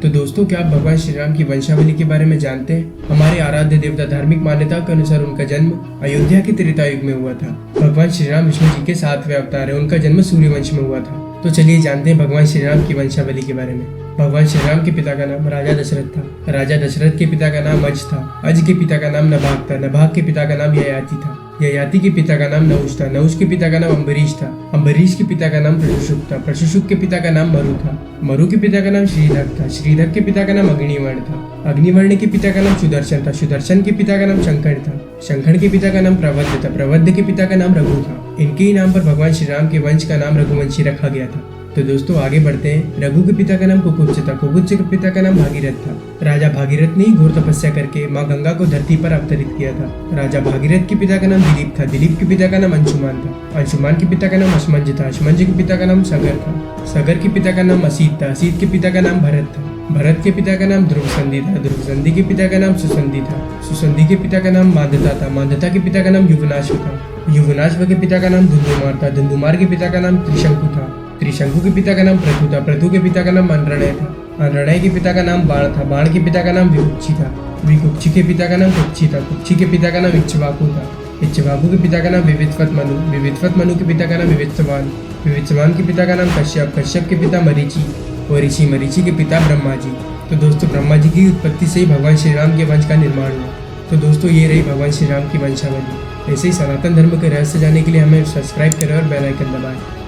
तो दोस्तों, क्या आप भगवान श्री राम की वंशावली के बारे में जानते हैं? हमारे आराध्य देवता धार्मिक मान्यता के अनुसार उनका जन्म अयोध्या के त्रेता युग में हुआ था। भगवान श्री राम विष्णु जी के 7वें अवतार है। उनका जन्म सूर्यवंश में हुआ था। तो चलिए जानते हैं भगवान श्री राम की वंशावली के बारे में। भगवान श्री राम के पिता का नाम राजा दशरथ था। राजा दशरथ के पिता का नाम अज था। अज के पिता का नाम नभाग था। नभाग के पिता का नाम ययाति था। ययाति के पिता का नाम नहुष था। नहुष के पिता का नाम अम्बरीश था। अम्बरीश के पिता का नाम प्रशुशुक था। प्रशुशुक के पिता का नाम मरु था। मरु के पिता का नाम श्रीधक था। श्रीधक के पिता का नाम अग्निवर्ण था। अग्निवर्ण के पिता का नाम सुदर्शन था। सुदर्शन के पिता का नाम शंकर था। शंकर के पिता का नाम प्रवद्ध था। प्रवद्ध के पिता का नाम रघु था। इनके ही नाम पर भगवान श्री राम के वंश का नाम रघुवंशी रखा गया था। तो दोस्तों, आगे बढ़ते हैं। रघु के पिता का नाम कुकुच्च था। कुकुच्च के पिता का नाम भागीरथ था। राजा भागीरथ ने घोर तपस्या करके माँ गंगा को धरती पर अवतरित किया था। राजा भागीरथ के पिता का नाम दिलीप था। दिलीप के पिता का नाम अंशुमान था। अंशुमान के पिता का नाम अश्मंज था। अश्मंज के पिता का नाम सगर था। सगर के पिता का नाम असीत था। असीत के पिता का नाम भरत था। भरत के पिता का नाम ध्रुवसंधि था। ध्रुवसंधि के पिता का नाम सुसंधि था। सुसंधि के पिता का नाम मांदता था। मांदता के पिता का नाम युवनाश्व था। युवनाश्व के पिता का नाम धुंधुमार था। धुंधुमार के पिता का नाम त्रिशंकु था। त्रिशंकु के पिता का नाम पृथु था। पृथु के पिता का नाम अनरणय था। अनरणय के पिता का नाम बाण था। बाण के पिता का नाम विकुक्षी था। विकुक्षी के पिता का नाम कुक्षी था। कुक्षी के पिता का नाम इक्ष्वाकु था। इक्ष्वाकु के पिता का नाम विवित्वत मनु। विवित्वत मनु के पिता का नाम विवित्सवान। विवित्सवान के पिता का नाम कश्यप। कश्यप के पिता मरीचि और मरीचि के पिता ब्रह्मा जी। तो दोस्तों, ब्रह्मा जी की उत्पत्ति से ही भगवान श्री राम के वंश का निर्माण हुआ। तो दोस्तों, ये रही भगवान श्री राम की वंशावली। ऐसे ही सनातन धर्म के रहस्य जानने के लिए हमें सब्सक्राइब करें और बेल आइकन दबाएं।